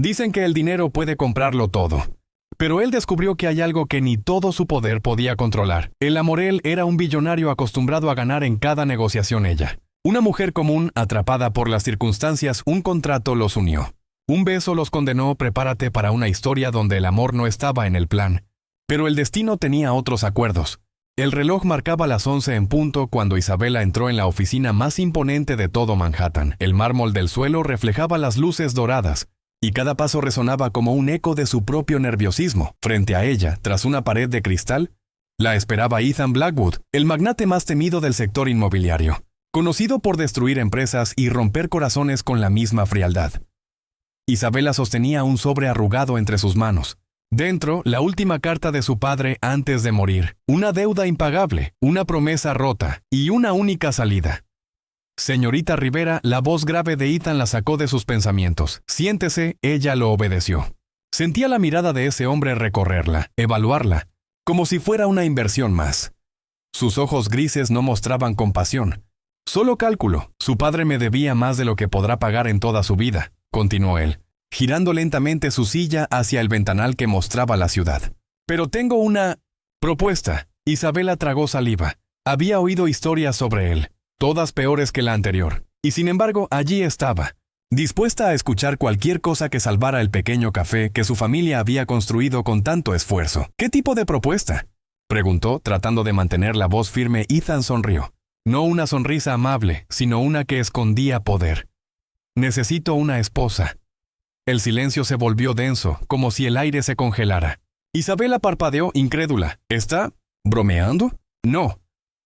Dicen que el dinero puede comprarlo todo. Pero él descubrió que hay algo que ni todo su poder podía controlar. El Amorel era un billonario acostumbrado a ganar en cada negociación ella. Una mujer común, atrapada por las circunstancias, un contrato los unió. Un beso los condenó, prepárate para una historia donde el amor no estaba en el plan. Pero el destino tenía otros acuerdos. El reloj marcaba las 11 en punto cuando Isabela entró en la oficina más imponente de todo Manhattan. El mármol del suelo reflejaba las luces doradas, y cada paso resonaba como un eco de su propio nerviosismo. Frente a ella, tras una pared de cristal, la esperaba Ethan Blackwood, el magnate más temido del sector inmobiliario, conocido por destruir empresas y romper corazones con la misma frialdad. Isabela sostenía un sobre arrugado entre sus manos. Dentro, la última carta de su padre antes de morir, una deuda impagable, una promesa rota y una única salida. Señorita Rivera, la voz grave de Ethan la sacó de sus pensamientos. Siéntese, ella lo obedeció. Sentía la mirada de ese hombre recorrerla, evaluarla, como si fuera una inversión más. Sus ojos grises no mostraban compasión. Solo cálculo. Su padre me debía más de lo que podrá pagar en toda su vida, continuó él, girando lentamente su silla hacia el ventanal que mostraba la ciudad. Pero tengo una propuesta. Isabela tragó saliva. Había oído historias sobre él, todas peores que la anterior. Y sin embargo, allí estaba, dispuesta a escuchar cualquier cosa que salvara el pequeño café que su familia había construido con tanto esfuerzo. ¿Qué tipo de propuesta?, preguntó, tratando de mantener la voz firme. Ethan sonrió. No una sonrisa amable, sino una que escondía poder. Necesito una esposa. El silencio se volvió denso, como si el aire se congelara. Isabela parpadeó, incrédula. ¿Está bromeando? No.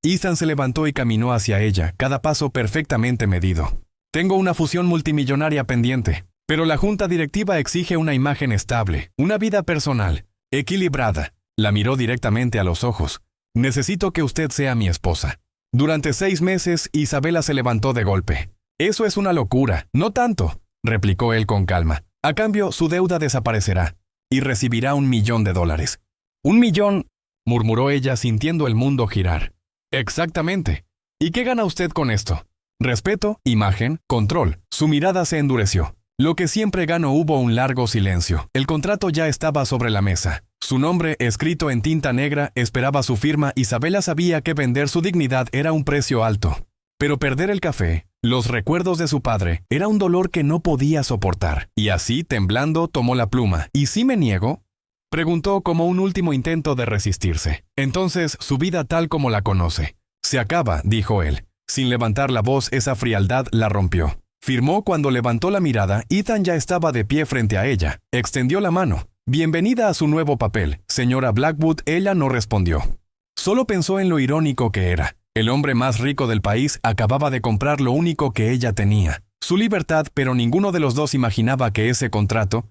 Ethan se levantó y caminó hacia ella, cada paso perfectamente medido. Tengo una fusión multimillonaria pendiente, pero la junta directiva exige una imagen estable, una vida personal, equilibrada. La miró directamente a los ojos. Necesito que usted sea mi esposa. Durante 6 meses, Isabela se levantó de golpe. Eso es una locura. No tanto, replicó él con calma. A cambio, su deuda desaparecerá y recibirá $1 millón. ¿1 millón? Murmuró ella sintiendo el mundo girar. Exactamente. ¿Y qué gana usted con esto? Respeto, imagen, control. Su mirada se endureció. Lo que siempre gano. Hubo un largo silencio. El contrato ya estaba sobre la mesa. Su nombre, escrito en tinta negra, esperaba su firma. Isabela sabía que vender su dignidad era un precio alto. Pero perder el café, los recuerdos de su padre, era un dolor que no podía soportar. Y así, temblando, tomó la pluma. ¿Y si me niego?, preguntó como un último intento de resistirse. Entonces, su vida tal como la conoce se acaba, dijo él. Sin levantar la voz, esa frialdad la rompió. Firmó. Cuando levantó la mirada, Ethan ya estaba de pie frente a ella. Extendió la mano. Bienvenida a su nuevo papel, señora Blackwood. Ella no respondió. Solo pensó en lo irónico que era. El hombre más rico del país acababa de comprar lo único que ella tenía, su libertad, pero ninguno de los dos imaginaba que ese contrato,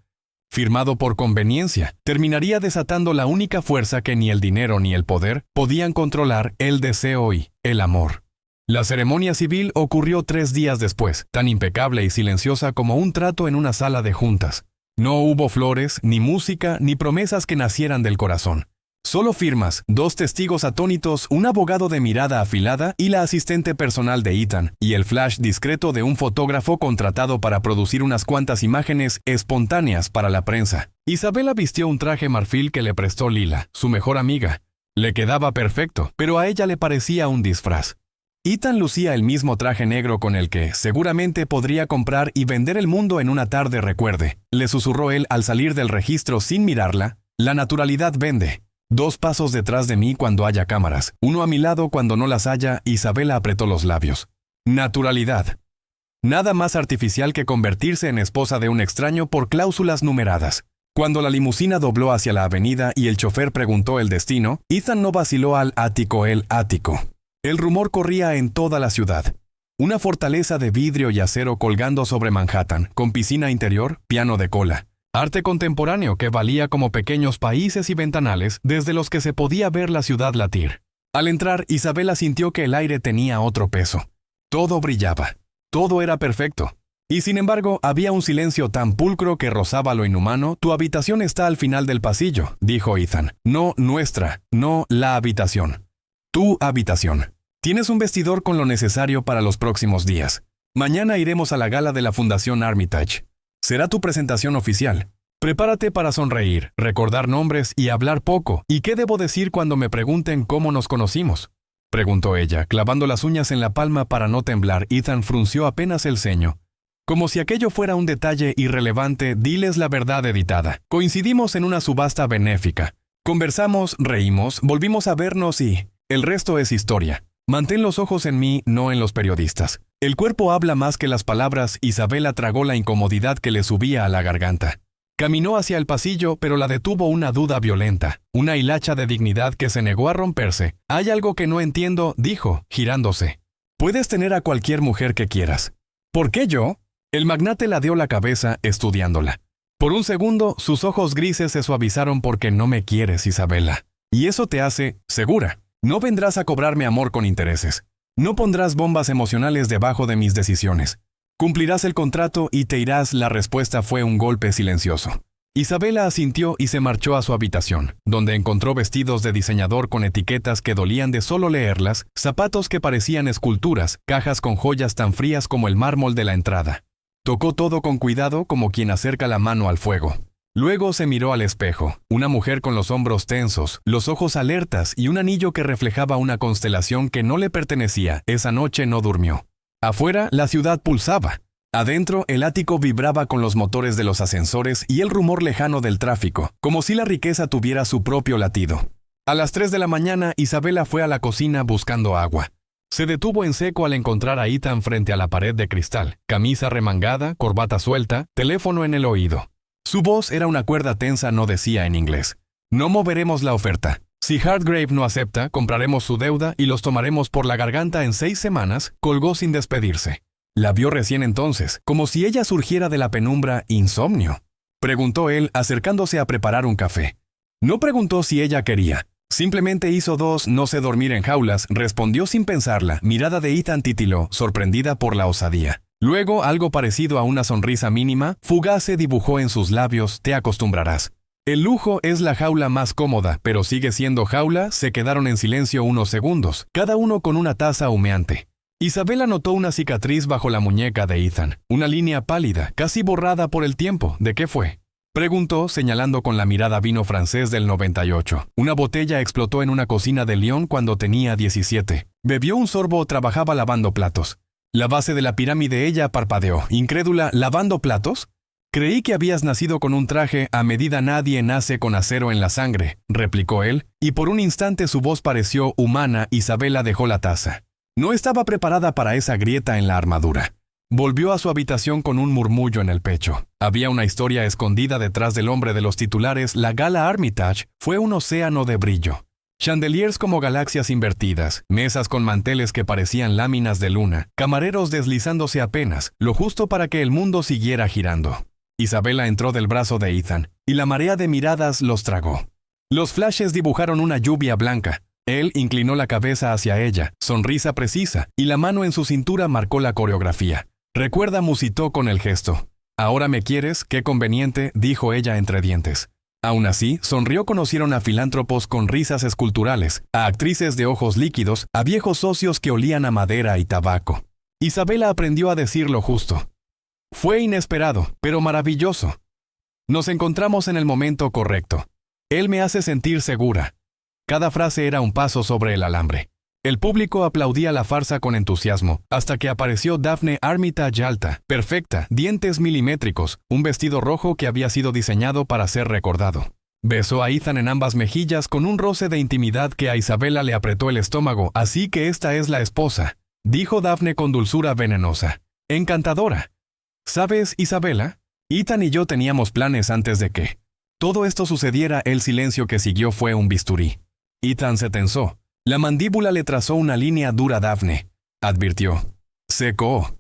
firmado por conveniencia, terminaría desatando la única fuerza que ni el dinero ni el poder podían controlar: el deseo y el amor. La ceremonia civil ocurrió 3 días después, tan impecable y silenciosa como un trato en una sala de juntas. No hubo flores, ni música, ni promesas que nacieran del corazón. Solo firmas, 2 testigos atónitos, un abogado de mirada afilada y la asistente personal de Ethan, y el flash discreto de un fotógrafo contratado para producir unas cuantas imágenes espontáneas para la prensa. Isabela vistió un traje marfil que le prestó Lila, su mejor amiga. Le quedaba perfecto, pero a ella le parecía un disfraz. Ethan lucía el mismo traje negro con el que, seguramente, podría comprar y vender el mundo en una tarde. Recuerde, le susurró él al salir del registro sin mirarla, la naturalidad vende. 2 pasos detrás de mí cuando haya cámaras, 1 a mi lado cuando no las haya. Isabela apretó los labios. Naturalidad. Nada más artificial que convertirse en esposa de un extraño por cláusulas numeradas. Cuando la limusina dobló hacia la avenida y el chofer preguntó el destino, Ethan no vaciló al ático. El ático. El rumor corría en toda la ciudad. Una fortaleza de vidrio y acero colgando sobre Manhattan, con piscina interior, piano de cola. Arte contemporáneo que valía como pequeños países y ventanales desde los que se podía ver la ciudad latir. Al entrar, Isabela sintió que el aire tenía otro peso. Todo brillaba. Todo era perfecto. Y sin embargo, había un silencio tan pulcro que rozaba lo inhumano. Tu habitación está al final del pasillo, dijo Ethan. No nuestra, no la habitación. Tu habitación. Tienes un vestidor con lo necesario para los próximos días. Mañana iremos a la gala de la Fundación Armitage. Será tu presentación oficial. Prepárate para sonreír, recordar nombres y hablar poco. ¿Y qué debo decir cuando me pregunten cómo nos conocimos?, preguntó ella, clavando las uñas en la palma para no temblar. Ethan frunció apenas el ceño. Como si aquello fuera un detalle irrelevante, diles la verdad editada. Coincidimos en una subasta benéfica. Conversamos, reímos, volvimos a vernos y el resto es historia. Mantén los ojos en mí, no en los periodistas. El cuerpo habla más que las palabras. Isabela tragó la incomodidad que le subía a la garganta. Caminó hacia el pasillo, pero la detuvo una duda violenta, una hilacha de dignidad que se negó a romperse. «Hay algo que no entiendo», dijo, girándose. «Puedes tener a cualquier mujer que quieras». «¿Por qué yo?». El magnate ladeó la cabeza, estudiándola. Por un segundo, sus ojos grises se suavizaron. «Porque no me quieres, Isabela. Y eso te hace segura. No vendrás a cobrarme amor con intereses. No pondrás bombas emocionales debajo de mis decisiones. Cumplirás el contrato y te irás». La respuesta fue un golpe silencioso. Isabela asintió y se marchó a su habitación, donde encontró vestidos de diseñador con etiquetas que dolían de solo leerlas, zapatos que parecían esculturas, cajas con joyas tan frías como el mármol de la entrada. Tocó todo con cuidado, como quien acerca la mano al fuego. Luego se miró al espejo, una mujer con los hombros tensos, los ojos alertas y un anillo que reflejaba una constelación que no le pertenecía. Esa noche no durmió. Afuera, la ciudad pulsaba. Adentro, el ático vibraba con los motores de los ascensores y el rumor lejano del tráfico, como si la riqueza tuviera su propio latido. A las 3 de la mañana, Isabela fue a la cocina buscando agua. Se detuvo en seco al encontrar a Ethan frente a la pared de cristal, camisa remangada, corbata suelta, teléfono en el oído. Su voz era una cuerda tensa. No decía en inglés: «No moveremos la oferta. Si Hargrave no acepta, compraremos su deuda y los tomaremos por la garganta en 6 semanas», colgó sin despedirse. La vio recién entonces, como si ella surgiera de la penumbra. «¿Insomnio?», preguntó él, acercándose a preparar un café. No preguntó si ella quería. Simplemente hizo 2. «No sé dormir en jaulas», respondió sin pensarla. Mirada de Ethan titiló, sorprendida por la osadía. Luego, algo parecido a una sonrisa mínima, fugaz, se dibujó en sus labios. «Te acostumbrarás. El lujo es la jaula más cómoda, pero sigue siendo jaula». Se quedaron en silencio unos segundos, cada uno con una taza humeante. Isabela notó una cicatriz bajo la muñeca de Ethan, una línea pálida, casi borrada por el tiempo. «¿De qué fue?», preguntó, señalando con la mirada vino francés del 98. Una botella explotó en una cocina de Lyon cuando tenía 17. Bebió un sorbo. Trabajaba lavando platos. La base de la pirámide. Ella parpadeó, incrédula. «¿Lavando platos? Creí que habías nacido con un traje a medida». «Nadie nace con acero en la sangre», replicó él, y por un instante su voz pareció humana. Isabela dejó la taza. No estaba preparada para esa grieta en la armadura. Volvió a su habitación con un murmullo en el pecho. Había una historia escondida detrás del hombre de los titulares. La gala Armitage fue un océano de brillo. Chandeliers como galaxias invertidas, mesas con manteles que parecían láminas de luna, camareros deslizándose apenas, lo justo para que el mundo siguiera girando. Isabela entró del brazo de Ethan, y la marea de miradas los tragó. Los flashes dibujaron una lluvia blanca. Él inclinó la cabeza hacia ella, sonrisa precisa, y la mano en su cintura marcó la coreografía. «Recuerda», musitó con el gesto. «Ahora me quieres, qué conveniente», dijo ella entre dientes. Aún así, sonrió. Conocieron a filántropos con risas esculturales, a actrices de ojos líquidos, a viejos socios que olían a madera y tabaco. Isabela aprendió a decir lo justo. Fue inesperado, pero maravilloso. Nos encontramos en el momento correcto. Él me hace sentir segura. Cada frase era un paso sobre el alambre. El público aplaudía la farsa con entusiasmo, hasta que apareció Daphne Armitage, alta, perfecta, dientes milimétricos, un vestido rojo que había sido diseñado para ser recordado. Besó a Ethan en ambas mejillas con un roce de intimidad que a Isabela le apretó el estómago. «Así que esta es la esposa», dijo Daphne con dulzura venenosa. «Encantadora. ¿Sabes, Isabela? Ethan y yo teníamos planes antes de que todo esto sucediera». El silencio que siguió fue un bisturí. Ethan se tensó. La mandíbula le trazó una línea dura. «Daphne», advirtió. «Secó».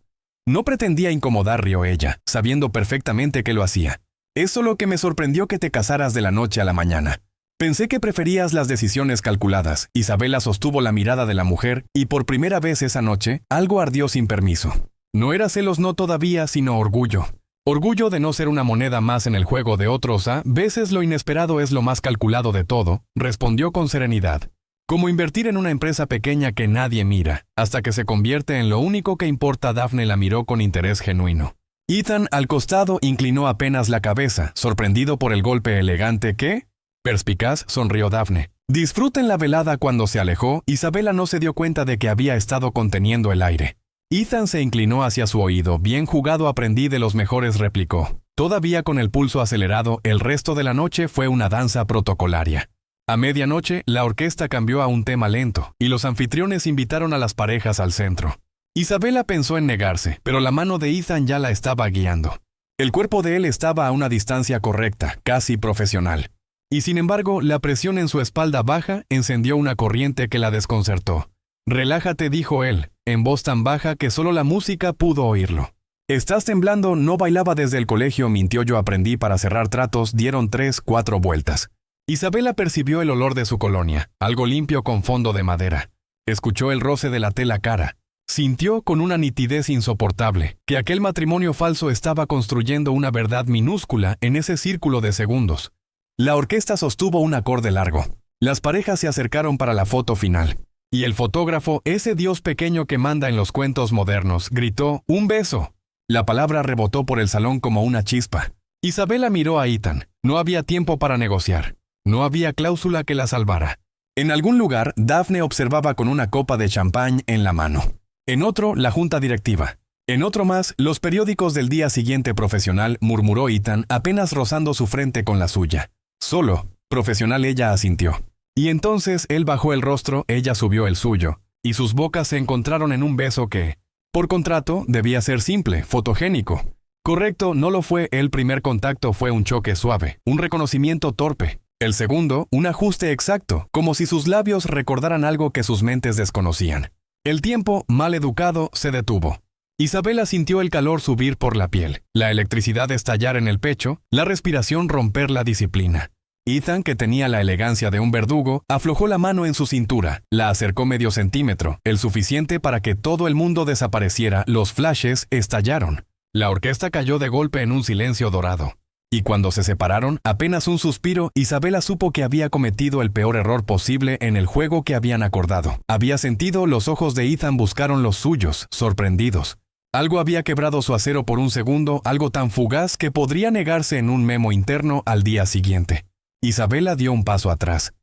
No pretendía incomodar, rió ella, sabiendo perfectamente que lo hacía. «Es solo que me sorprendió que te casaras de la noche a la mañana. Pensé que preferías las decisiones calculadas». Isabela sostuvo la mirada de la mujer, y por primera vez esa noche, algo ardió sin permiso. No era celos, no todavía, sino orgullo. Orgullo de no ser una moneda más en el juego de otros. «A veces lo inesperado es lo más calculado de todo», respondió con serenidad. «Como invertir en una empresa pequeña que nadie mira, hasta que se convierte en lo único que importa». Daphne la miró con interés genuino. Ethan, al costado, inclinó apenas la cabeza, sorprendido por el golpe elegante que... Perspicaz, sonrió Daphne. Disfruten la velada. Cuando se alejó, Isabela no se dio cuenta de que había estado conteniendo el aire. Ethan se inclinó hacia su oído. Bien jugado, aprendí de los mejores, replicó. Todavía con el pulso acelerado, el resto de la noche fue una danza protocolaria. A medianoche, la orquesta cambió a un tema lento, y los anfitriones invitaron a las parejas al centro. Isabela pensó en negarse, pero la mano de Ethan ya la estaba guiando. El cuerpo de él estaba a una distancia correcta, casi profesional. Y sin embargo, la presión en su espalda baja encendió una corriente que la desconcertó. «Relájate», dijo él, en voz tan baja que solo la música pudo oírlo. «Estás temblando». «No bailaba desde el colegio», mintió. «Yo aprendí para cerrar tratos». Dieron 3, 4 vueltas. Isabela percibió el olor de su colonia, algo limpio con fondo de madera. Escuchó el roce de la tela cara. Sintió con una nitidez insoportable que aquel matrimonio falso estaba construyendo una verdad minúscula en ese círculo de segundos. La orquesta sostuvo un acorde largo. Las parejas se acercaron para la foto final. Y el fotógrafo, ese dios pequeño que manda en los cuentos modernos, gritó: «¡Un beso!». La palabra rebotó por el salón como una chispa. Isabela miró a Ethan. No había tiempo para negociar. No había cláusula que la salvara. En algún lugar, Daphne observaba con una copa de champán en la mano. En otro, la junta directiva. En otro más, los periódicos del día siguiente. «Profesional», murmuró Ethan, apenas rozando su frente con la suya. «Solo profesional», ella asintió. Y entonces él bajó el rostro, ella subió el suyo, y sus bocas se encontraron en un beso que, por contrato, debía ser simple, fotogénico. Correcto, no lo fue. El primer contacto fue un choque suave, un reconocimiento torpe. El segundo, un ajuste exacto, como si sus labios recordaran algo que sus mentes desconocían. El tiempo, mal educado, se detuvo. Isabela sintió el calor subir por la piel, la electricidad estallar en el pecho, la respiración romper la disciplina. Ethan, que tenía la elegancia de un verdugo, aflojó la mano en su cintura, la acercó medio centímetro, el suficiente para que todo el mundo desapareciera. Los flashes estallaron. La orquesta cayó de golpe en un silencio dorado. Y cuando se separaron, apenas un suspiro, Isabela supo que había cometido el peor error posible en el juego que habían acordado. Había sentido, los ojos de Ethan buscaron los suyos, sorprendidos. Algo había quebrado su acero por un segundo, algo tan fugaz que podría negarse en un memo interno al día siguiente. Isabela dio un paso atrás.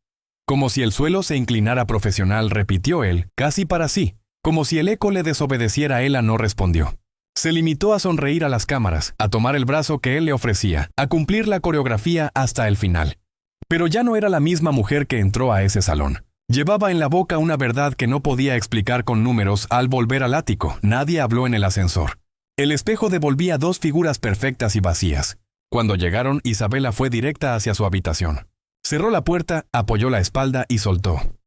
Como si el suelo se inclinara. «Profesional», repitió él, casi para sí. Como si el eco le desobedeciera, ella no respondió. Se limitó a sonreír a las cámaras, a tomar el brazo que él le ofrecía, a cumplir la coreografía hasta el final. Pero ya no era la misma mujer que entró a ese salón. Llevaba en la boca una verdad que no podía explicar con números. Al volver al ático, nadie habló en el ascensor. El espejo devolvía 2 figuras perfectas y vacías. Cuando llegaron, Isabela fue directa hacia su habitación. Cerró la puerta, apoyó la espalda y soltó.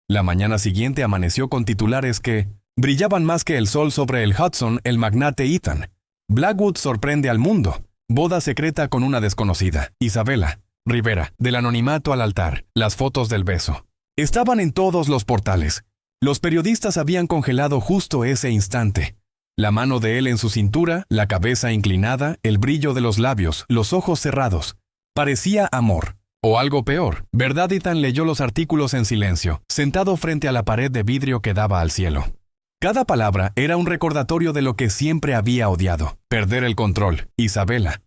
La mañana siguiente amaneció con titulares que brillaban más que el sol sobre el Hudson. El magnate Ethan. Blackwood sorprende al mundo. Boda secreta con una desconocida. Isabela Rivera, del anonimato al altar. Las fotos del beso estaban en todos los portales. Los periodistas habían congelado justo ese instante. La mano de él en su cintura, la cabeza inclinada, el brillo de los labios, los ojos cerrados. Parecía amor. O algo peor. ¿Verdad? Ethan leyó los artículos en silencio, sentado frente a la pared de vidrio que daba al cielo. Cada palabra era un recordatorio de lo que siempre había odiado: perder el control. Isabela.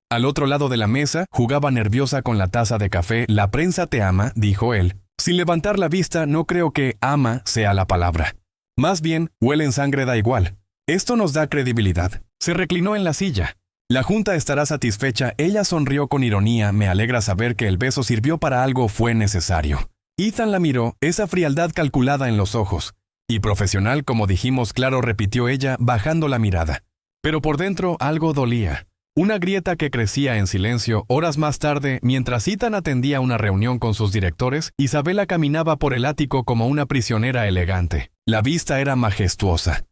Al otro lado de la mesa, jugaba nerviosa con la taza de café. «La prensa te ama», dijo él. Sin levantar la vista, no creo que «ama» sea la palabra. Más bien, «huele en sangre», da igual. Esto nos da credibilidad. Se reclinó en la silla. «La junta estará satisfecha». Ella sonrió con ironía. «Me alegra saber que el beso sirvió para algo, fue necesario». Ethan la miró, esa frialdad calculada en los ojos. «Y profesional, como dijimos», claro, repitió ella, bajando la mirada. Pero por dentro algo dolía. Una grieta que crecía en silencio. Horas más tarde, mientras Ethan atendía una reunión con sus directores, Isabela caminaba por el ático como una prisionera elegante. La vista era majestuosa.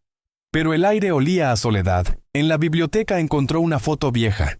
Pero el aire olía a soledad. En la biblioteca encontró una foto vieja.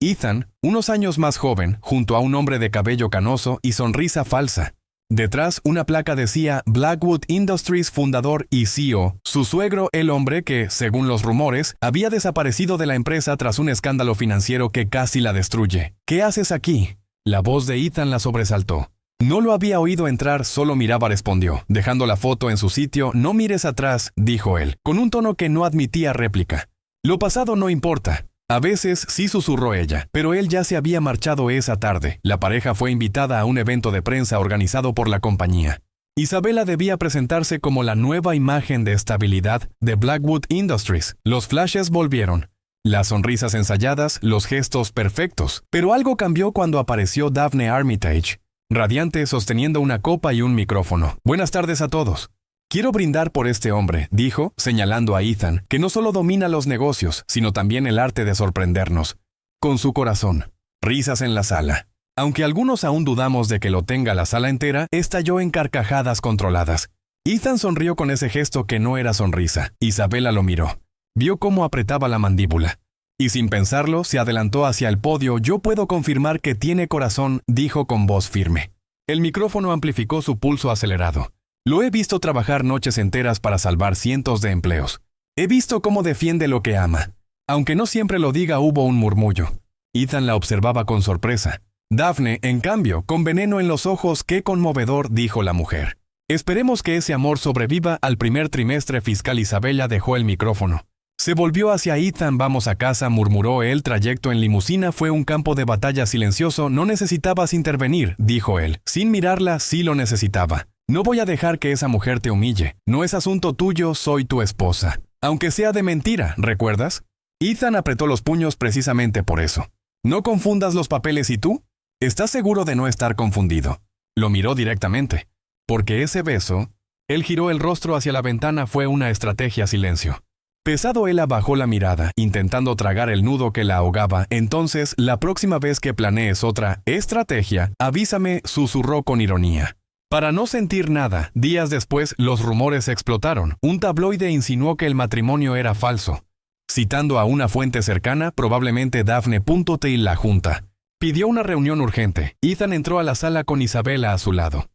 Ethan, unos años más joven, junto a un hombre de cabello canoso y sonrisa falsa. Detrás, una placa decía Blackwood Industries, fundador y CEO. Su suegro, el hombre que, según los rumores, había desaparecido de la empresa tras un escándalo financiero que casi la destruye. «¿Qué haces aquí?». La voz de Ethan la sobresaltó. No lo había oído entrar, solo miraba, respondió, dejando la foto en su sitio. «No mires atrás», dijo él, con un tono que no admitía réplica. Lo pasado no importa. A veces sí, susurró ella, pero él ya se había marchado esa tarde. La pareja fue invitada a un evento de prensa organizado por la compañía. Isabela debía presentarse como la nueva imagen de estabilidad de Blackwood Industries. Los flashes volvieron. Las sonrisas ensayadas, los gestos perfectos. Pero algo cambió cuando apareció Daphne Armitage, radiante, sosteniendo una copa y un micrófono. Buenas tardes a todos. Quiero brindar por este hombre, dijo, señalando a Ethan, que no solo domina los negocios, sino también el arte de sorprendernos. Con su corazón. Risas en la sala. Aunque algunos aún dudamos de que lo tenga la sala entera, estalló en carcajadas controladas. Ethan sonrió con ese gesto que no era sonrisa. Isabela lo miró. Vio cómo apretaba la mandíbula. Y sin pensarlo, se adelantó hacia el podio. Yo puedo confirmar que tiene corazón, dijo con voz firme. El micrófono amplificó su pulso acelerado. Lo he visto trabajar noches enteras para salvar cientos de empleos. He visto cómo defiende lo que ama. Aunque no siempre lo diga, hubo un murmullo. Ethan la observaba con sorpresa. Daphne, en cambio, con veneno en los ojos. Qué conmovedor, dijo la mujer. Esperemos que ese amor sobreviva al primer trimestre fiscal. Isabela dejó el micrófono. Se volvió hacia Ethan. Vamos a casa, murmuró. El trayecto en limusina fue un campo de batalla silencioso. No necesitabas intervenir, dijo él. Sin mirarla, sí lo necesitaba. No voy a dejar que esa mujer te humille. No es asunto tuyo, soy tu esposa. Aunque sea de mentira, ¿recuerdas? Ethan apretó los puños precisamente por eso. No confundas los papeles. ¿Y tú? ¿Estás seguro de no estar confundido? Lo miró directamente. Porque ese beso... Él giró el rostro hacia la ventana. Fue una estrategia. Silencio. Pesado, él bajó la mirada, intentando tragar el nudo que la ahogaba. Entonces, la próxima vez que planees otra estrategia, avísame, susurró con ironía. Para no sentir nada, días después, los rumores explotaron. Un tabloide insinuó que el matrimonio era falso. Citando a una fuente cercana, probablemente Daphne.t y la junta. Pidió una reunión urgente. Ethan entró a la sala con Isabela a su lado.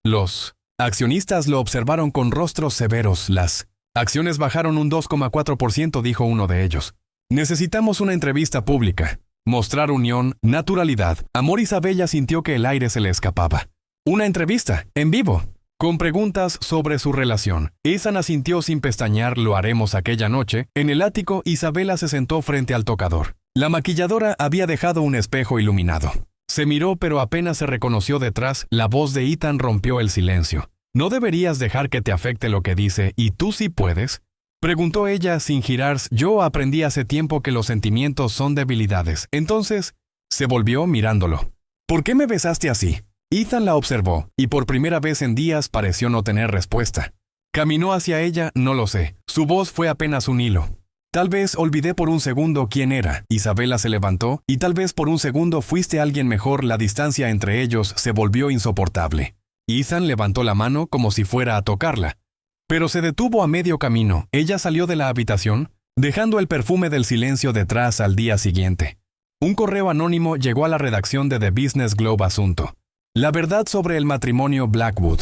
Los accionistas lo observaron con rostros severos. Las acciones bajaron un 2,4%, dijo uno de ellos. Necesitamos una entrevista pública. Mostrar unión, naturalidad. Amor. Isabela sintió que el aire se le escapaba. Una entrevista, en vivo, con preguntas sobre su relación. Ethan asintió sin pestañear. Lo haremos aquella noche. En el ático, Isabela se sentó frente al tocador. La maquilladora había dejado un espejo iluminado. Se miró, pero apenas se reconoció detrás. La voz de Ethan rompió el silencio. ¿No deberías dejar que te afecte lo que dice, y tú sí puedes? Preguntó ella sin girarse. Yo aprendí hace tiempo que los sentimientos son debilidades. Entonces, se volvió mirándolo. ¿Por qué me besaste así? Ethan la observó, y por primera vez en días pareció no tener respuesta. Caminó hacia ella. No lo sé. Su voz fue apenas un hilo. Tal vez olvidé por un segundo quién era. Isabela se levantó, y tal vez por un segundo fuiste alguien mejor. La distancia entre ellos se volvió insoportable. Ethan levantó la mano como si fuera a tocarla. Pero se detuvo a medio camino. Ella salió de la habitación, dejando el perfume del silencio detrás. Al día siguiente, un correo anónimo llegó a la redacción de The Business Globe. Asunto: la verdad sobre el matrimonio Blackwood.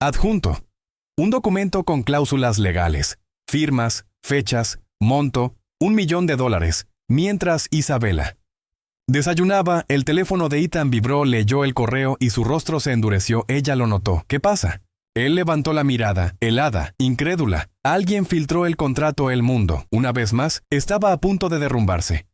Adjunto: un documento con cláusulas legales, firmas, fechas, monto, $1 millón. Mientras Isabela desayunaba, el teléfono de Ethan vibró. Leyó el correo y su rostro se endureció. Ella lo notó. ¿Qué pasa? Él levantó la mirada, helada, incrédula. Alguien filtró el contrato. El mundo, una vez más, estaba a punto de derrumbarse.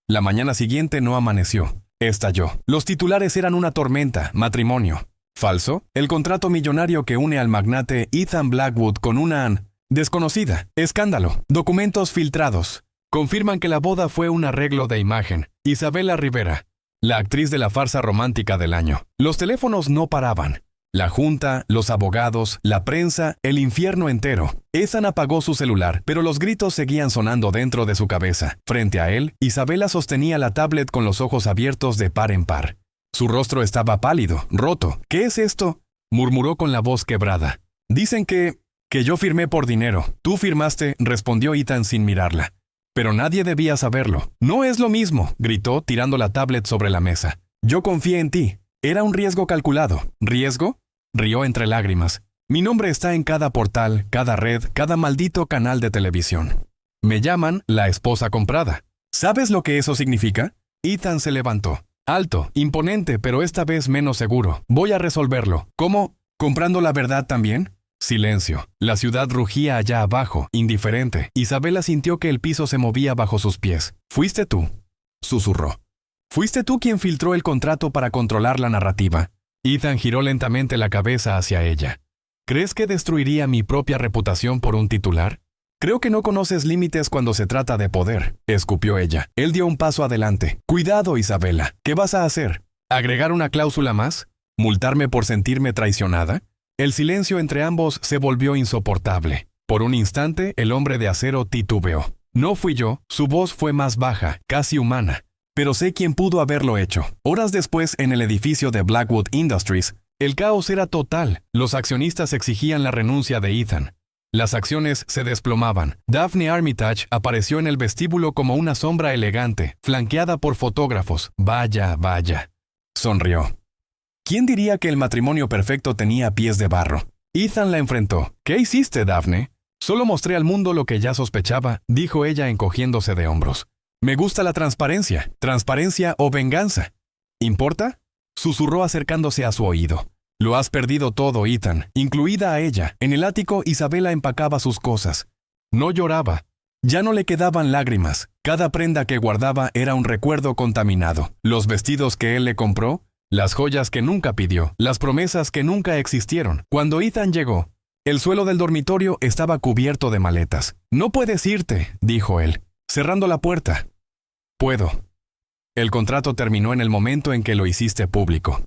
La mañana siguiente no amaneció. Estalló. Los titulares eran una tormenta. Matrimonio falso. El contrato millonario que une al magnate Ethan Blackwood con una desconocida. Escándalo. Documentos filtrados confirman que la boda fue un arreglo de imagen. Isabela Rivera, la actriz de la farsa romántica del año. Los teléfonos no paraban. La junta, los abogados, la prensa, el infierno entero. Ethan apagó su celular, pero los gritos seguían sonando dentro de su cabeza. Frente a él, Isabela sostenía la tablet con los ojos abiertos de par en par. Su rostro estaba pálido, roto. ¿Qué es esto?, murmuró con la voz quebrada. Dicen que yo firmé por dinero. Tú firmaste, respondió Ethan sin mirarla. Pero nadie debía saberlo. No es lo mismo, gritó, tirando la tablet sobre la mesa. Yo confié en ti. Era un riesgo calculado. ¿Riesgo?, rió entre lágrimas. Mi nombre está en cada portal, cada red, cada maldito canal de televisión. Me llaman la esposa comprada. ¿Sabes lo que eso significa? Ethan se levantó. Alto, imponente, pero esta vez menos seguro. Voy a resolverlo. ¿Cómo? ¿Comprando la verdad también? Silencio. La ciudad rugía allá abajo, indiferente. Isabela sintió que el piso se movía bajo sus pies. «¿Fuiste tú?», susurró. «¿Fuiste tú quien filtró el contrato para controlar la narrativa?». Ethan giró lentamente la cabeza hacia ella. «¿Crees que destruiría mi propia reputación por un titular?». «Creo que no conoces límites cuando se trata de poder», escupió ella. Él dio un paso adelante. «Cuidado, Isabela. ¿Qué vas a hacer? ¿Agregar una cláusula más? ¿Multarme por sentirme traicionada?». El silencio entre ambos se volvió insoportable. Por un instante, el hombre de acero titubeó. «No fui yo», su voz fue más baja, casi humana. «Pero sé quién pudo haberlo hecho». Horas después, en el edificio de Blackwood Industries, el caos era total. Los accionistas exigían la renuncia de Ethan. Las acciones se desplomaban. Daphne Armitage apareció en el vestíbulo como una sombra elegante, flanqueada por fotógrafos. «Vaya, vaya», sonrió. ¿Quién diría que el matrimonio perfecto tenía pies de barro? Ethan la enfrentó. «¿Qué hiciste, Daphne?». «Solo mostré al mundo lo que ya sospechaba», dijo ella encogiéndose de hombros. «Me gusta la transparencia. ¿Transparencia o venganza? ¿Importa?», susurró acercándose a su oído. «Lo has perdido todo, Ethan, incluida a ella». En el ático, Isabela empacaba sus cosas. No lloraba. Ya no le quedaban lágrimas. Cada prenda que guardaba era un recuerdo contaminado. Los vestidos que él le compró, las joyas que nunca pidió, las promesas que nunca existieron. Cuando Ethan llegó, el suelo del dormitorio estaba cubierto de maletas. «No puedes irte», dijo él, cerrando la puerta. «Puedo». El contrato terminó en el momento en que lo hiciste público.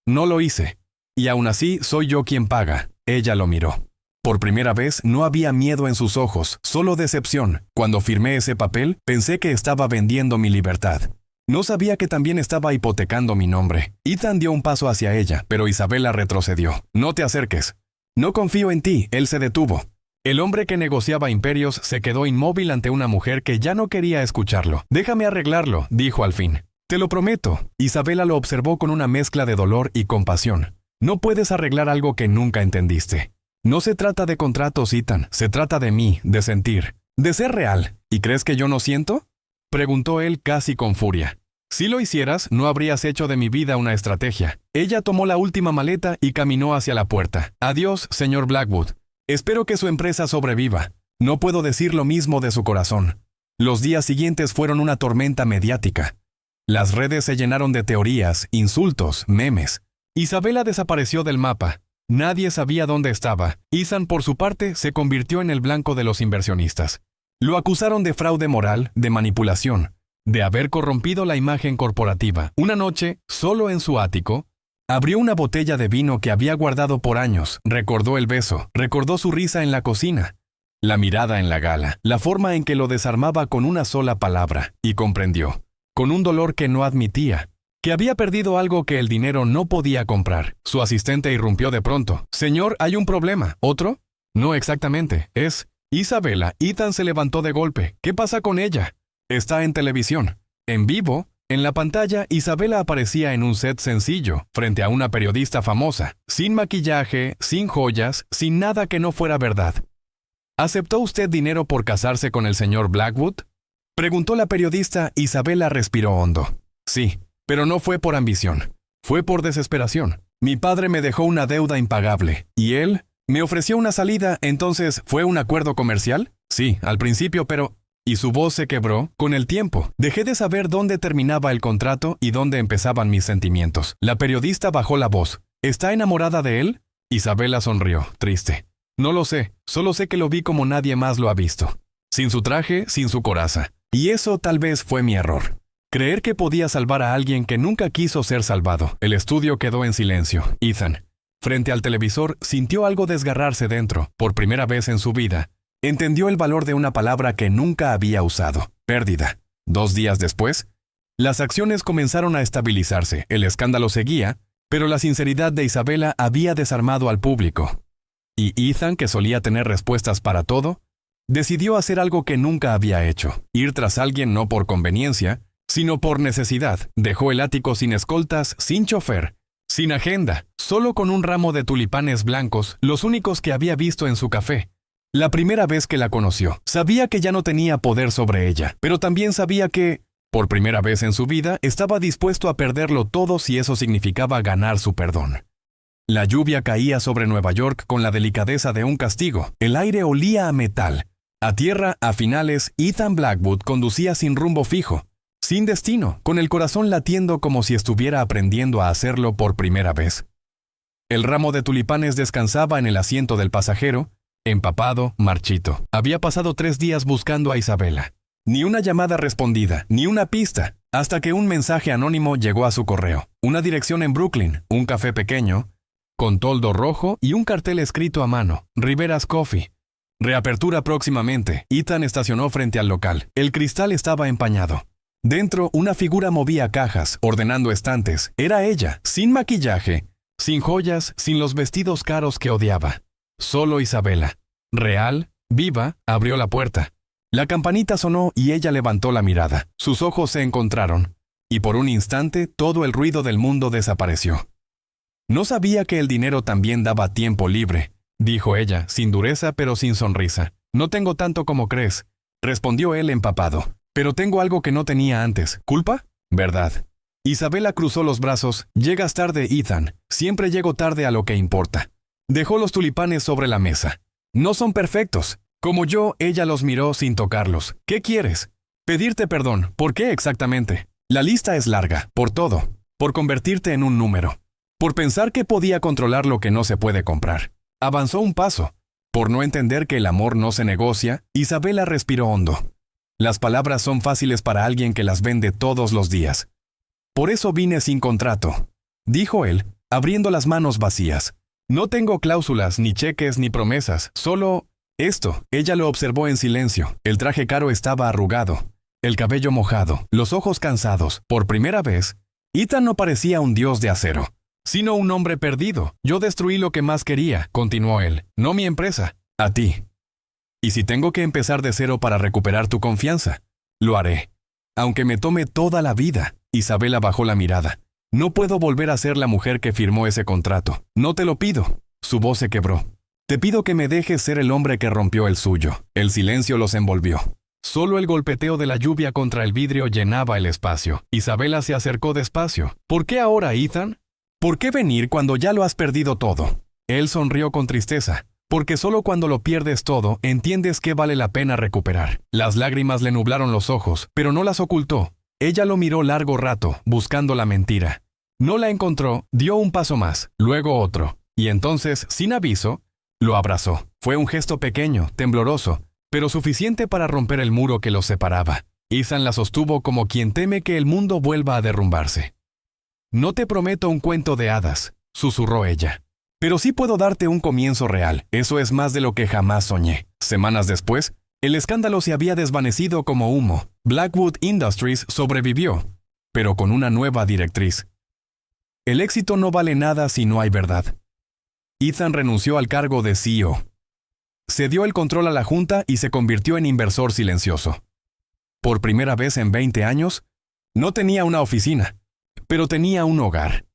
«No lo hice. Y aún así soy yo quien paga». Ella lo miró. Por primera vez no había miedo en sus ojos, solo decepción. «Cuando firmé ese papel, pensé que estaba vendiendo mi libertad. No sabía que también estaba hipotecando mi nombre». Ethan dio un paso hacia ella, pero Isabela retrocedió. «No te acerques. No confío en ti». Él se detuvo. El hombre que negociaba imperios se quedó inmóvil ante una mujer que ya no quería escucharlo. «Déjame arreglarlo», dijo al fin. «Te lo prometo». Isabela lo observó con una mezcla de dolor y compasión. «No puedes arreglar algo que nunca entendiste. No se trata de contratos, Ethan. Se trata de mí, de sentir, de ser real». «¿Y crees que yo no siento?», preguntó él casi con furia. «Si lo hicieras, no habrías hecho de mi vida una estrategia». Ella tomó la última maleta y caminó hacia la puerta. «Adiós, señor Blackwood. Espero que su empresa sobreviva. No puedo decir lo mismo de su corazón». Los días siguientes fueron una tormenta mediática. Las redes se llenaron de teorías, insultos, memes. Isabela desapareció del mapa. Nadie sabía dónde estaba. Ethan, por su parte, se convirtió en el blanco de los inversionistas. Lo acusaron de fraude moral, de manipulación, de haber corrompido la imagen corporativa. Una noche, solo en su ático, abrió una botella de vino que había guardado por años. Recordó el beso, recordó su risa en la cocina, la mirada en la gala, la forma en que lo desarmaba con una sola palabra, y comprendió, con un dolor que no admitía, que había perdido algo que el dinero no podía comprar. Su asistente irrumpió de pronto. «Señor, hay un problema». «¿Otro?». «No exactamente. Es Isabela». Ethan se levantó de golpe. «¿Qué pasa con ella?». «Está en televisión. En vivo». En la pantalla, Isabela aparecía en un set sencillo, frente a una periodista famosa, sin maquillaje, sin joyas, sin nada que no fuera verdad. «¿Aceptó usted dinero por casarse con el señor Blackwood?», preguntó la periodista. Isabela respiró hondo. «Sí, pero no fue por ambición. Fue por desesperación. Mi padre me dejó una deuda impagable. Y él me ofreció una salida. Entonces, ¿fue un acuerdo comercial?». «Sí, al principio, pero...». Y su voz se quebró. «Con el tiempo, dejé de saber dónde terminaba el contrato y dónde empezaban mis sentimientos». La periodista bajó la voz. «¿Está enamorada de él?». Isabela sonrió, triste. «No lo sé, solo sé que lo vi como nadie más lo ha visto. Sin su traje, sin su coraza. Y eso tal vez fue mi error. Creer que podía salvar a alguien que nunca quiso ser salvado». El estudio quedó en silencio. Ethan, frente al televisor, sintió algo desgarrarse dentro. Por primera vez en su vida, entendió el valor de una palabra que nunca había usado: pérdida. 2 días después, las acciones comenzaron a estabilizarse. El escándalo seguía, pero la sinceridad de Isabela había desarmado al público. Y Ethan, que solía tener respuestas para todo, decidió hacer algo que nunca había hecho: ir tras alguien no por conveniencia, sino por necesidad. Dejó el ático sin escoltas, sin chofer, sin agenda, solo con un ramo de tulipanes blancos, los únicos que había visto en su café. La primera vez que la conoció, sabía que ya no tenía poder sobre ella, pero también sabía que, por primera vez en su vida, estaba dispuesto a perderlo todo si eso significaba ganar su perdón. La lluvia caía sobre Nueva York con la delicadeza de un castigo. El aire olía a metal. A tierra, a finales, Ethan Blackwood conducía sin rumbo fijo, sin destino, con el corazón latiendo como si estuviera aprendiendo a hacerlo por primera vez. El ramo de tulipanes descansaba en el asiento del pasajero, empapado, marchito. Había pasado 3 días buscando a Isabela. Ni una llamada respondida, ni una pista, hasta que un mensaje anónimo llegó a su correo. Una dirección en Brooklyn, un café pequeño, con toldo rojo y un cartel escrito a mano, Rivera's Coffee. Reapertura próximamente. Ethan estacionó frente al local. El cristal estaba empañado. Dentro, una figura movía cajas, ordenando estantes. Era ella, sin maquillaje, sin joyas, sin los vestidos caros que odiaba. Solo Isabela. Real, viva, abrió la puerta. La campanita sonó y ella levantó la mirada. Sus ojos se encontraron, y por un instante todo el ruido del mundo desapareció. No sabía que el dinero también daba tiempo libre, dijo ella, sin dureza pero sin sonrisa. No tengo tanto como crees, respondió él empapado. Pero tengo algo que no tenía antes. ¿Culpa? ¿Verdad? Isabela cruzó los brazos. Llegas tarde, Ethan. Siempre llego tarde a lo que importa. Dejó los tulipanes sobre la mesa. No son perfectos. Como yo, ella los miró sin tocarlos. ¿Qué quieres? Pedirte perdón. ¿Por qué exactamente? La lista es larga. Por todo. Por convertirte en un número. Por pensar que podía controlar lo que no se puede comprar. Avanzó un paso. Por no entender que el amor no se negocia, Isabela respiró hondo. Las palabras son fáciles para alguien que las vende todos los días. Por eso vine sin contrato, dijo él, abriendo las manos vacías. No tengo cláusulas, ni cheques, ni promesas, solo esto. Ella lo observó en silencio. El traje caro estaba arrugado, el cabello mojado, los ojos cansados. Por primera vez, Ethan no parecía un dios de acero, sino un hombre perdido. Yo destruí lo que más quería, continuó él, no mi empresa, a ti. Y si tengo que empezar de cero para recuperar tu confianza, lo haré. Aunque me tome toda la vida. Isabela bajó la mirada. No puedo volver a ser la mujer que firmó ese contrato. No te lo pido. Su voz se quebró. Te pido que me dejes ser el hombre que rompió el suyo. El silencio los envolvió. Solo el golpeteo de la lluvia contra el vidrio llenaba el espacio. Isabela se acercó despacio. ¿Por qué ahora, Ethan? ¿Por qué venir cuando ya lo has perdido todo? Él sonrió con tristeza. Porque solo cuando lo pierdes todo, entiendes que vale la pena recuperar. Las lágrimas le nublaron los ojos, pero no las ocultó. Ella lo miró largo rato, buscando la mentira. No la encontró, dio un paso más, luego otro, y entonces, sin aviso, lo abrazó. Fue un gesto pequeño, tembloroso, pero suficiente para romper el muro que los separaba. Ethan la sostuvo como quien teme que el mundo vuelva a derrumbarse. No te prometo un cuento de hadas, susurró ella. Pero sí puedo darte un comienzo real. Eso es más de lo que jamás soñé. Semanas después, el escándalo se había desvanecido como humo. Blackwood Industries sobrevivió, pero con una nueva directriz. El éxito no vale nada si no hay verdad. Ethan renunció al cargo de CEO. Cedió el control a la junta y se convirtió en inversor silencioso. Por primera vez en 20 años, no tenía una oficina, pero tenía un hogar.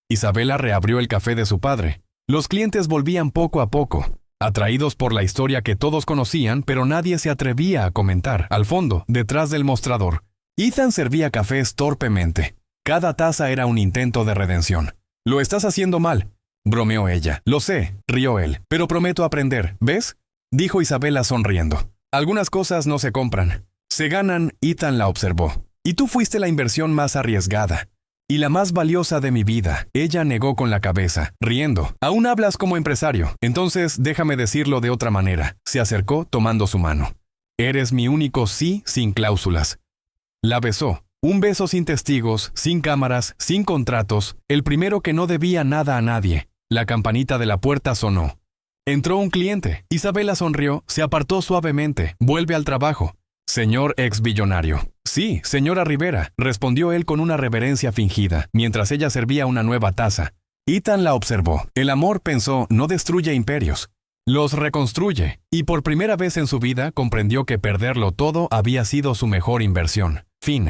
Isabela reabrió el café de su padre. Los clientes volvían poco a poco, atraídos por la historia que todos conocían, pero nadie se atrevía a comentar. Al fondo, detrás del mostrador, Ethan servía cafés torpemente. Cada taza era un intento de redención. «Lo estás haciendo mal», bromeó ella. «Lo sé», rió él, «pero prometo aprender, ¿ves?», dijo Isabela sonriendo. «Algunas cosas no se compran, se ganan», Ethan la observó. «Y tú fuiste la inversión más arriesgada. Y la más valiosa de mi vida», ella negó con la cabeza, riendo. «Aún hablas como empresario. Entonces déjame decirlo de otra manera». Se acercó tomando su mano. «Eres mi único sí sin cláusulas». La besó. Un beso sin testigos, sin cámaras, sin contratos. El primero que no debía nada a nadie. La campanita de la puerta sonó. Entró un cliente. Isabela sonrió, se apartó suavemente. «Vuelve al trabajo, señor exbillonario». «Sí, señora Rivera», respondió él con una reverencia fingida, mientras ella servía una nueva taza. Ethan la observó. El amor, pensó, no destruye imperios. Los reconstruye. Y por primera vez en su vida comprendió que perderlo todo había sido su mejor inversión. Fin.